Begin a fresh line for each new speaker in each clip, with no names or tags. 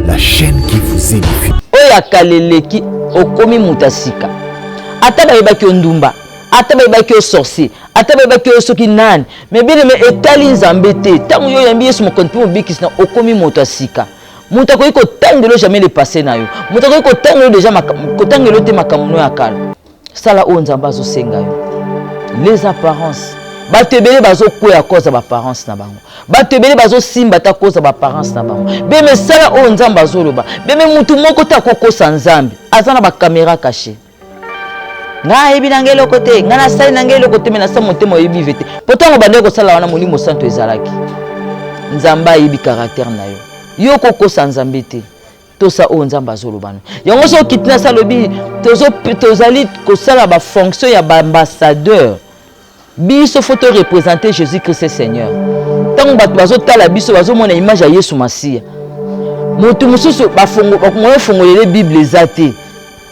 la chaîne qui vous édifie.
Oya kaleleki okomi mutasika. Ata bayebaki ondumba, ata bayebaki o sorcier, ata bayebaki o soki nani, mais bien mais etali nzambe te. Tango yo yambi Yesu mokonzi pe mobikisi na okomi mutasika. Muta ko iko tangelo jamais le passé na yo. Muta ko iko tangelo déjà makotangelo te makamuno ya kala. Sala o nzamba zo senga yo. Les apparences. Batebele bazo kwe à cause de l'apparence na bango. Batebele bazo simba ta cause de l'apparence na bango. Beme sala o nzamba zo loba. Beme mutu moko ta koko sa nzambe. Azana ba caméra cachée. Nga ebi nangelo côté, nga na sali nangelo côté mais na sa motema yebi vete. Pourtant ba ndeko sala wana molimo santo ezalaki. Nzamba yebi caractère na yo. Yo koko sa nzambe te. Tosa o nzamba zo loba. Yango so kitina salobi tozali ko sala ba fonction ya ba ambassadeur. Biso photo représenter Jésus-Christ Seigneur. Tant que bazo tala biso bazo mona image ya Yesu Masia. Motu mususu ba fongo les Bible zate.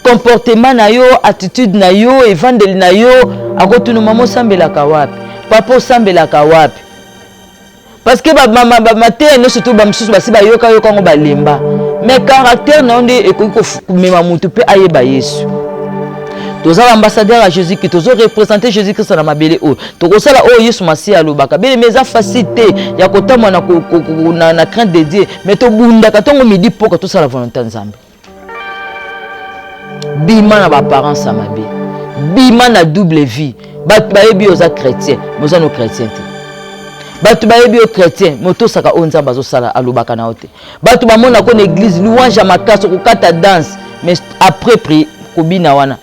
Comportement na yo, attitude na yo, evangeli na yo, akotunu mamo sambela kawapi. Papa sambela kawapi. Parce que ma terre ne surtout ba mususu ba siba yoka yoka ngo balemba. Mais caractère na onde ekoko mema mutu pe ayeba Yesu. Tous les ambassadeurs à Jésus-Christ, tous représenter Jésus-Christ dans ma belle eau. Tous les oh Yesu Masia lobaka. Belle mais facilité. Ya kota mwana na crainte de Dieu. Mais to bunda katongo midi pour tout ça la volonté nzambe. Bima na ba parents à ma belle. Bima na double vie. Bat baebi oza chrétien, moza no chrétien te. Bat baebi o chrétien, moto saka onza bazo sala alobaka na ote. Bat ba mona ko église louange makaso ko kata danse, mais après prier ko bina wana.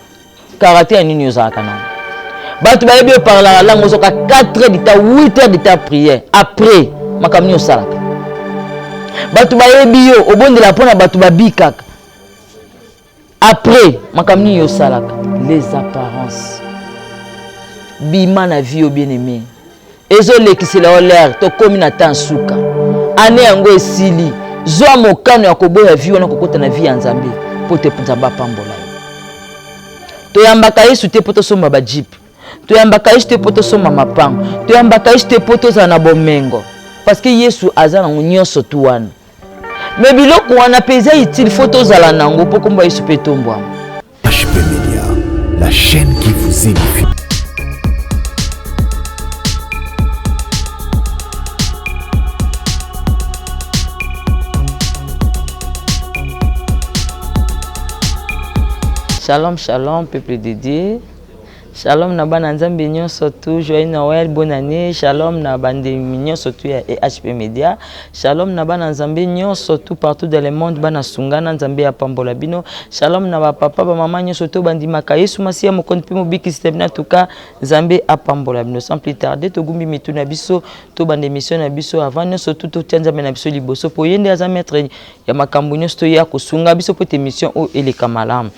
Caractère nini ozaka na batu bayebi parler la langue ozoka 4 heures d'état 8 heures d'état prière après makamni osalaka batu bayebi yo obondela pona batu babikaka après makamni osalaka les apparences bima na vie bien-aimé ezolekisela olaire to komi na tansuka ane yango esili zwa mokano ya koboya vie wana kokota na vie ya nzambe pote nzamba pambola. Toyambaka Yesu te poto somba ba jeep. Toyambaka Yesu te poto somba mapango. Toyambaka Yesu te poto za na bomengo. Parce que Yesu azana nyonso tuwana. Mais biloko wana peza itili photo za la nango poko mba Yesu pe tombwa.
HP Media, la chaîne qui vous édifie.
Shalom, shalom, peuple de Dieu. Shalom, na bana nzambe nyonso tu, joyeux Noël, bonne année. Shalom, na bande nyonso tu ya HP Media. Shalom, na bana nzambe nyonso tu partout dans le monde, bana sungana nzambe ya pambola bino. Shalom, na ba papa, ba mama nyonso tu bandi maka Yesu Masia mokonzi pe mobiki système na tuka nzambe apambola bino. Sans plus tarder, to gumbi mitu na biso, to bande mission na biso avant nyonso tu to nzambe na biso liboso po yende aza maître ya makambu nyonso to ya kosunga biso po te mission o eleka malamu.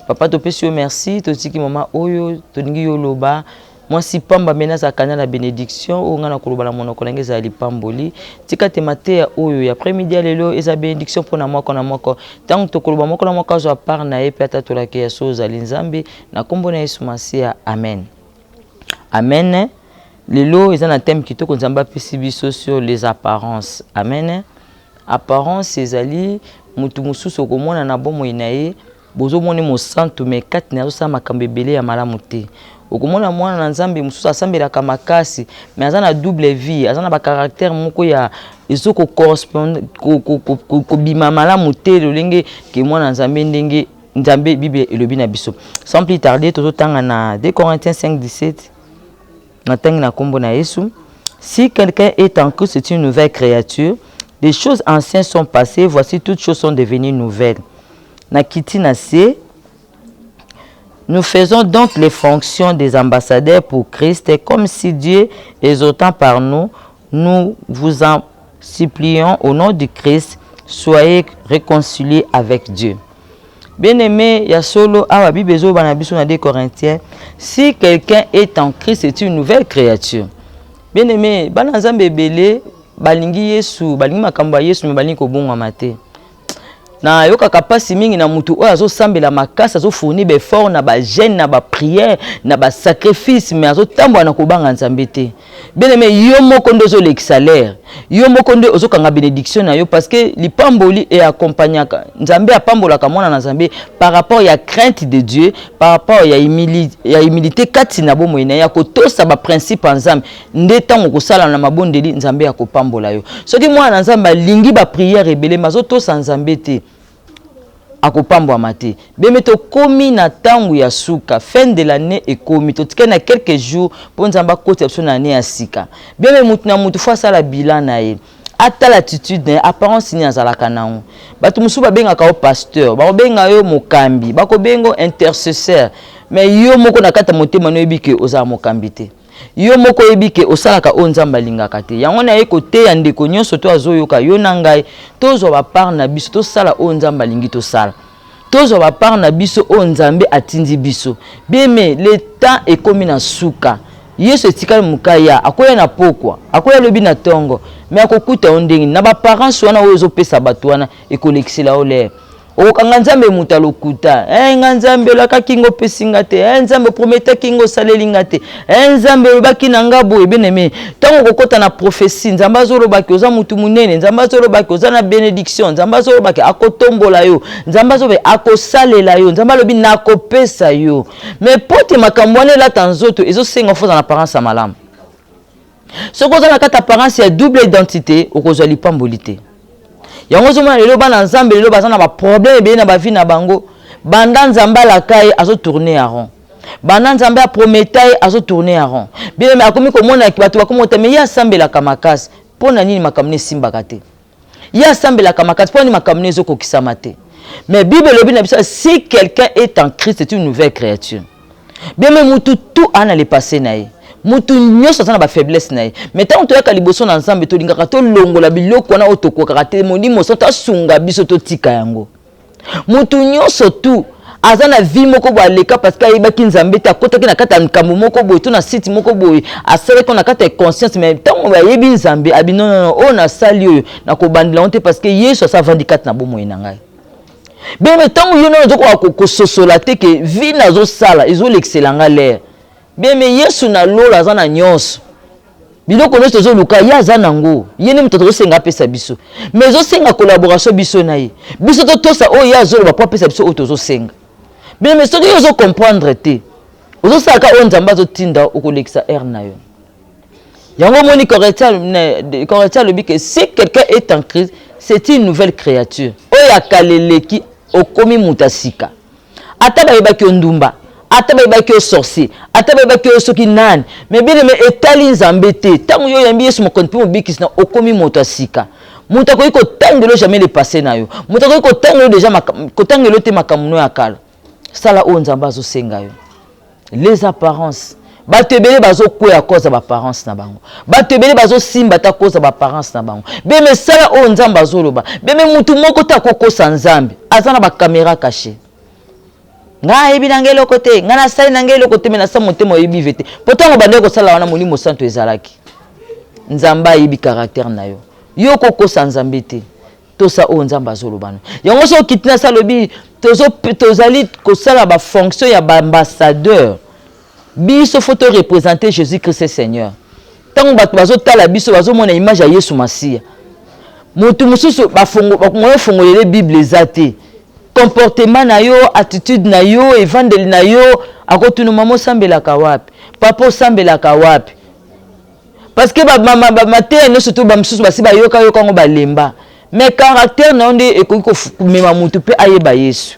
Papa to pesi yo merci to tiki mama oyo to ningi yo loba moi si pamba menaza kana la bénédiction o ngana koloba la monoko na ngeza lipamboli tika te matea oyo ya après-midi lelo eza bénédiction pona moko na moko tant to koloba moko na moko zo par na e peta to la ke ya soza linzambe na kombo na Yesu Masia amen amen lelo eza na thème kitoko nzamba pesi biso sur les apparences amen apparence ezali mutu mususu komona na bomo inaye bozo moni mo santo me kati na zo makambe belé ya malamu te okomona mwana na nzambe mususu asambela ka makasi mais azana double vie azana ba caractère moko ya ezoko correspond ko bima malamu te lolenge ke mwana nzambe ndenge nzambe bible elobi na biso sans plus tarder tozo tanga na 2 Corinthiens 5:17 na tangi na kombo na Yesu si quelqu'un est en Christ c'est une nouvelle créature les choses anciennes sont passées voici toutes choses sont devenues nouvelles. Nous faisons donc les fonctions des ambassadeurs pour Christ comme si Dieu exhortant par nous, nous vous en supplions au nom du Christ, soyez réconciliés avec Dieu. Bien-aimé, il y a solo à Bible 2 Corinthiens, si quelqu'un est en Christ, c'est une nouvelle créature. Bien-aimé, banazambe belé, balingi Yesu, balingi makamba Yesu, balingi kobonga mate. na yoka kapasi mingi na mutu oyo azosambela makasi azofournir befort na bagene na baprière na basacrifice mais azotambola na kobanga nzambe te bien aimé yo moko nde ozolekisa l'air yo moko nde ozokanga bénédiction na yo parce que lipamboli e accompagnaka nzambe apambolaka mwana na nzambe par rapport ya crainte de Dieu par rapport ya humilité kati na bomoi na ya kotosa ba principe ya nzambe nde tango kosala na mabondeli nzambe ya kopambola yo soki mwana na nzambe alingi ba prière ebele mazotosa nzambe te akopambwa mate beme to komi na tangu ya suka fin de l'année ekomi to tika na quelques jours pour nzamba koti option na année ya sika beme mutu na mutu fa sala bilan na ye ata l'attitude na apparence ni azalaka nango batu musu babengaka o pasteur bakobenga yo mokambi bakobengo intercesseur mais yo moko na kata motema no yebike oza mokambi te yo moko yebike osalaka o nzamba lingaka te yango na ye kote ya ndeko nyonso to azoyoka yo na ngai tozo ba part na biso to sala o nzamba lingi to sala tozo ba part na biso o nzambe atindi biso beme le temps ekomi na suka yesu etikali mukaya akoya na pokwa akoya lobi na tongo mais akokuta ondenge na ba parents wana oyo ezopesa bato wana ekolekisela ole okanga nzambe muta lokuta nzambe laka kingo pesinga te nzambe prometa kingo salelinga te nzambe lobaki na ngabo ebeneme tango kokota na prophétie nzambe azolobaki oza mutu munene nzambe azolobaki oza na bénédiction nzambe azolobaki akotombola yo nzambe azobe akosalela yo nzambe alobi nakopesa yo mais pote makambo wana elata nzoto ezosenga foza na parents ya malamu soki oza na kati apparence ya double identité okozwa lipamboli te yango zomona lelo bana nzambe lelo baza na ba problème ebele na ba vie na bango banda nzambe alakai azo tourner à rond banda nzambe aprometai azo tourner à rond bien mais akomi komona ki bato bakomota mais ya sambela kamakasi pona nini makamne simbaka te ya sambela kamakasi pona nini makamne ezokokisama te mais Bible lobi na biso si quelqu'un est en Christ c'est une nouvelle créature bien mais mutu tout ana le passé na ye mutu nyonso aza na ba faiblesse na ye mais tant toyaka liboso na nzambe tolingaka tolongola biloko wana otokokaka te molimo so tasunga biso totika yango mutu nyonso tu aza na vie moko bo aleka parce que ayebaki nzambe te akotaki na kati ya nkambo moko boye to na site moko boye asalaki na kati ya conscience mais ntango ayebi nzambe abi non oyo nasali oyo nakobandela te parce que yesu asavandi kati na bomoi na ngai bien mais ntango yo nano ozokoka kososola te ke vie nazosala ezolekisela nga l'air bien mais yesu na lola aza na nyonso biloko nyonso tozoluka ye aza nango ye nde moto tozosenga apesa biso mais ezosenga collaboration biso na ye biso totosa oyo ye azoloba po apesa biso oyo tozosenga bien mais soki yo ozocomprendre te ozosalaka oyo nzambe azotinda okolekisa aire na yo yango moni correcteur alobi ke si quelqu'un est en Christ c'est une nouvelle créature oyo akaleleki okomi mutu asika ata bayebaki yo ndumba ata bayebaki yo sorcier ata bayebaki yo soki nani mais bien mais etali nzambe te tango yo yambi yesu mokonzi mpe mobikisi na okomi moto asika moto akoki kotangelo jamais le passé na yo moto akoki kotangelo déjà kotangelo te makambo ya kala sala oyo nzambe azosenga yo les apparences bato ebele bazokweya à cause ya baparence na bango bato ebele bazosimba ta cause ya baparence na bango bien mais sala oyo nzambe azoloba bien mais mutu moko te akokosa nzambe aza na bacaméra caché nga yebi na ngelo kote nga na sali na ngelo kote mena sa motema yebi vete pourtant bande ko sala wana molimo santo ezalaki nzamba yebi caractère na yo yo kokosa nzambe te to sa o nzamba zolobana yango so kitina sa lobi tozali ko sala ba fonction ya ba ambassadeur biso photo représenter Jésus-Christ Seigneur tango bato bazotala biso bazomona image ya Yesu Masia mutu mususu bafungo fongolele Bible ezate comportement na yo attitude na yo evangeli na yo akotunu mama sambelaka wapi papa sambelaka wapi parce que maté no surtout ba msusu basi ba yoka ngo balemba mais caractère na onde ekoki komema mutu pe ayeba Yesu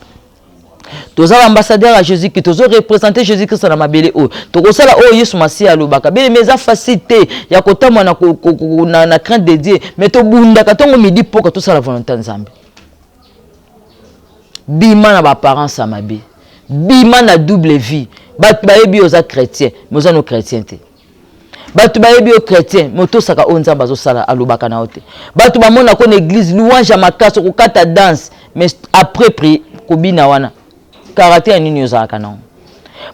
toza ambassadeur à Jésus qui tozo représenter Jésus Christ na mabele o tokosala o Yesu Masia alobaka bele meza facilité ya kotamwa na crainte de Dieu mais to bunda katongo midi poka to sala volonté nzambe bima na ba parents à mabe bima na double vie batu bayebi oza chrétien mais oza no chrétien te batu bayebi o chrétien moto saka o nzamba zo sala alobaka na ote batu ba mona ko na église louange makaso ko kata danse mais après prier ko bina wana caractère nini ozaka na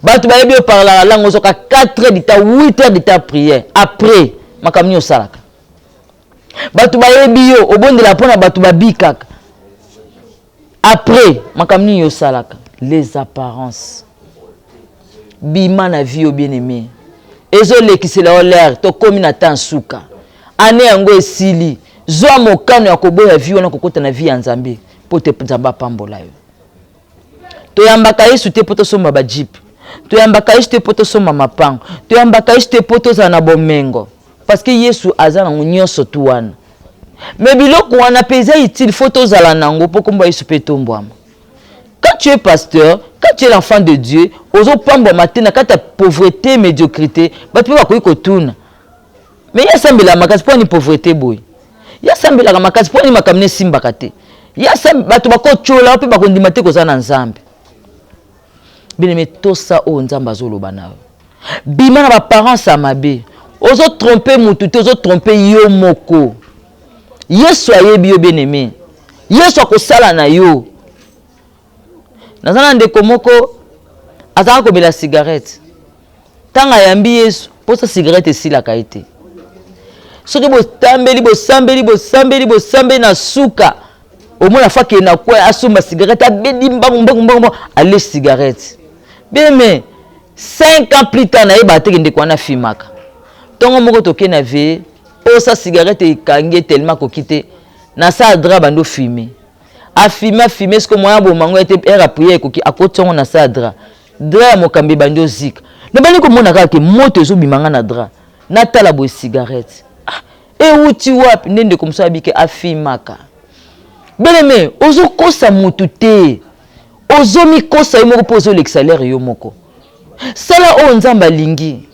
batu bayebi o parler la langue ozoka 4 heures du temps 8 heures du temps prière après makamni o salaka batu bayebi yo obondela pona batu babikaka après makamni yo salaka les apparences bima na vie au bien-aimé ezolekisela olaire to komi na tan suka ane yango esili zwa mokano ya koboya vie wana kokota na vie ya Nzambe po te Nzamba pambola yo toyambaka Yesu te po tosomba ba jeep toyambaka Yesu te po tosomba mapango toyambaka Yesu te po tozala na bomengo parce que Yesu aza nango nyonso tu wana mais biloko wana peza utile faut tozala nango po komba Yesu pe tombwama. Quand tu es pasteur, quand tu es l'enfant de Dieu, ozo pambo matina quand ta pauvreté, médiocrité, ba tu vas ko tuna. Mais ya sambela makasi po ni pauvreté boy. Ya sambela makasi po ni makamne simba kate. Ya sambela ba tu ba ko chola pe ba ko ndimate ko za na Nzambe. Bien mais tout ça o Nzamba zoloba na. Bima na ba parents amabe. Ozo tromper mutu te ozo tromper yo moko. Yesu ayebi yo bien aimé. Yesu akosala na yo. Nazana ndeko moko azaka komela cigarette. Tanga yambi Yesu, posa cigarette esilaka ete. Soki bosambeli na suka. Omona faki na kwa asomba cigarette abedi mbangu ale cigarette. Bien mais 5 ans plus tard na yeba te ndeko na fimaka. Tongo moko toke na ve, posa cigarette ekangi tellement kokite na sa dra bando fumer. A filmé ce que moi bon mango était era prier koki akotongo na sa dra mokambi bando zik na bani ko mona ka ke moto zo bimanga na dra na tala bo cigarette e uti wapi ndende komsa bike afimaka beleme ozo kosa mutu te ozo mi kosa yimo pozo l'exalaire yo moko sala o Nzamba lingi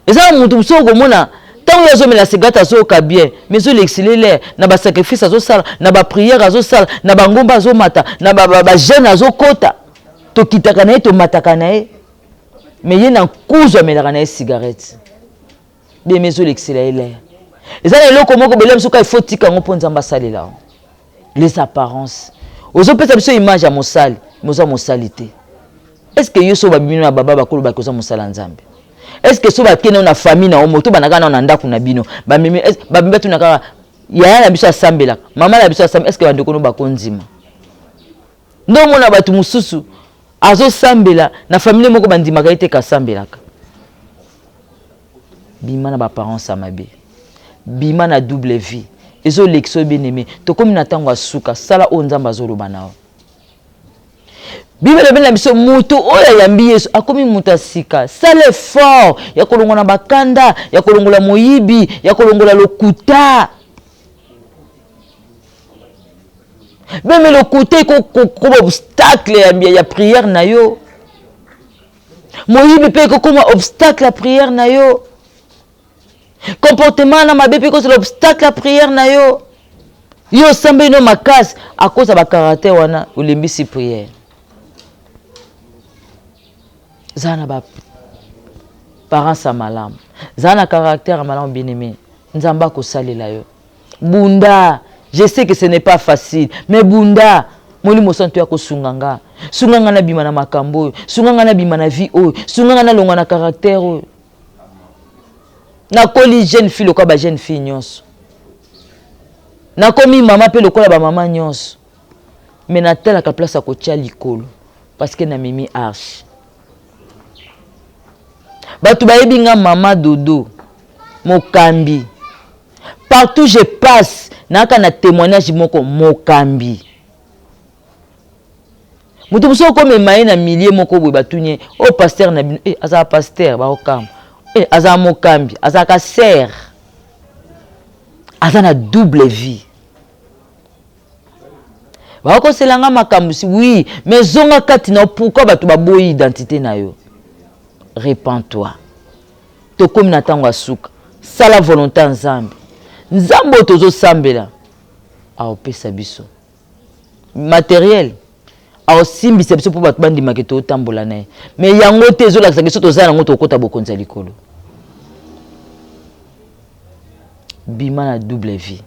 eza mutu so ko mona tant que les cigarette zo ka bien mais zo l'excellent na ba sacrifice zo sala na ba prière zo sala na ba ngomba zo mata na ba jeune zo kota to kitaka na to mataka na mais ye na kuzo melaka na cigarette bien mais zo l'excellent ezana eloko moko belem so ka faut tika ngo po Nzamba salela les apparences ozo pesa biso image ya mosali moza mosalité est-ce que yo so ba bimino na baba bakolo ba koza mosala Nzambe. Est-ce que so ba kene na famille na omoto banaka na ndako na bino ba mimi ba bimbetu na kaka ya na biso asambela mama na biso asambela est-ce que bandeko no bakonzima ndo mona batu mususu azo sambela na famille moko bandima ka ite ka sambelaka bima na ba parents amabe bima na double vie ezo lexo bien aimé to komi na tango asuka sala o Nzamba zoloba nao Bible bena biso mutu oya yambi Yesu akomi muta sika sale fort ya kolongola bakanda ya kolongola moyibi ya kolongola lokuta même lokuta ko obstacle ya prière na yo moyibi pe ko comme obstacle la prière na yo comportement na mabe pe ko c'est l'obstacle la prière na yo yo sambe no makasi à cause ba caractère wana olembisi prière. Zana ba parents à malam zana caractère à malam bien aimé Nzamba ko salela yo bunda je sais que ce n'est pas facile mais bunda moli mosanto ya ko sunganga na bima na makambo sunganga na bima na vie o sunganga na longa na caractère o na koli jeune fille ko ba jeune fille nyonso na komi mama pe lokola ba mama nyonso mais na tela ka place ko tia likolo parce que na mimi arche batu bayebi nga mama dodo mokambi partout je passe naka na témoignage moko mokambi mutu muso ko memaye na milieu moko boy batunye o pasteur na bino aza pasteur ba okam aza mokambi aza ka serre aza na double vie ba ko selanga makambusi oui mais zonga kati na pourquoi batu baboyi identité na yo. Répands-toi. To comme na tango asuka. Sala volonté Nzambe. Nzambe tozo sambela. A opesa biso. Matériel. A osimbisa biso po batu bandi maketo tambola na. Mais yango tezo la kiso to zana ngoto kota bokonza likolo. Bima na double vie.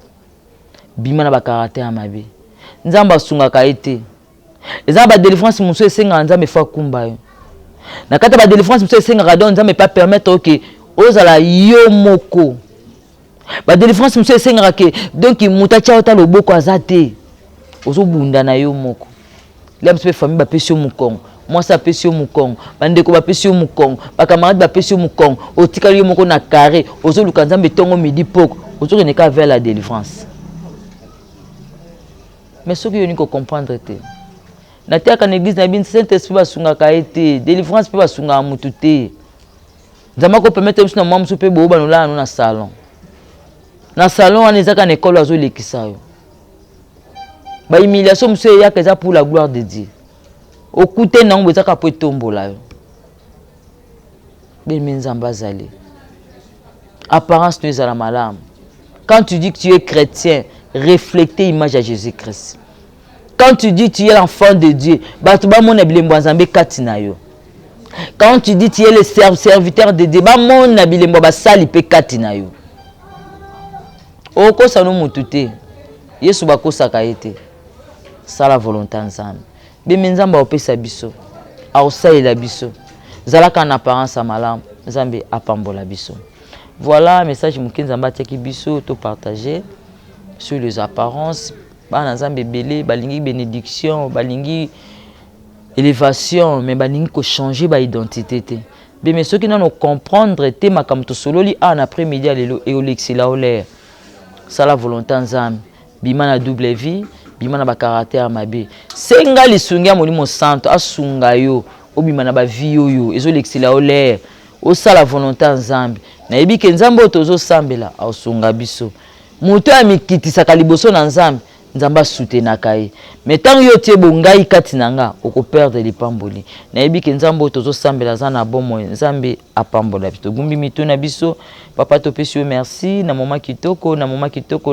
Bima na ba caractère mabe. Nzamba sunga ka ete. Ezaba délivrance muso esenga Nzambe fa kumba yo. Na kata ba délivrance muso esenga ka don Nzambe pas permettre que ozala yo moko. Ba délivrance muso esenga ke donc muta cha ota loboko azate. Ozo bunda na yo moko. là mpe famille ba pesi mukongo moi ça pesi mukongo bandeko ba pesi mukongo ba camarade ba pesi mukongo otikali yo moko na carré ozo luka nzambe tongo midi poko ozo ne ka vers la délivrance mais ce que yo ni ko comprendre te na te ka église na bin Saint-Esprit ba sunga ka été délivrance pe ba sunga mutu te nzamba ko permettre msu na mwa msu pe bo ba no la no na salon wana ezaka na école azo lekisa yo ba humiliation monsieur ya que ça pour la gloire de Dieu okute na ngo ezaka po tombola yo ben nzamba zali apparence tu es à la malame quand tu dis que tu es chrétien refléter image à Jésus-Christ quand tu dis que tu es l'enfant de Dieu batu ba mona bilembo nzambe katina yo quand tu dis que tu es le serviteur de Dieu ba mona bilembo ba sali pe katina yo oko sa no mutute Yesu ba kosa ka été ça la volonté ensemble bien nzamba opesa biso aosaila biso zalaka en apparence à malam nzambe apambola biso. Voilà message muki nzamba teki biso to partager sur les apparences ba nzambe belé balingi bénédiction balingi élévation mais balingi ko changer ba identité te bien mais ceux qui n'ont comprendre te makamto to sololi en après-midi lelo et olexila olaire ça la volonté nzambe bima na double vie bima na ba caractère mabe senga lisungia molimo santo asunga yo obima na ba vie yo ezo lexila olaire o ça la volonté nzambe na yebi ke nzambe otozo sambela asunga biso moto ya mikitisa kaliboso na nzambe nzamba soutenaka ye mais tant yo tie bongai kati nanga oko perdre lipamboli na yebi ke nzambe otozo sambela za na bomo nzambe apambola biso gumbi mituna biso papa to pesi merci na moment kitoko na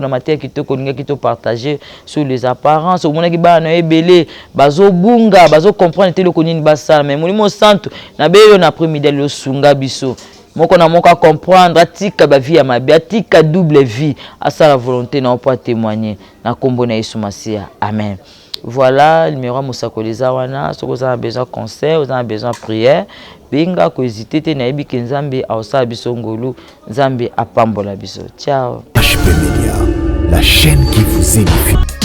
matia kitoko ninga kito partager sur les apparences au mona ki ba na ebele bazo bunga bazo comprendre te loko nini basala mais molimo santo na beyo na après-midi lo sunga biso moko na moka comprendre atika ba vie ya mabe atika double vie asa la volonté na pas témoigner na kombo na Yesu Masia amen. Voilà numéro musakoleza wana soko za besoin conseil za besoin prière benga ko hésiter te na yebi ke nzambe aosa biso ngolu nzambe apambola biso ciao.
HP Media, la chaîne qui vous édifie.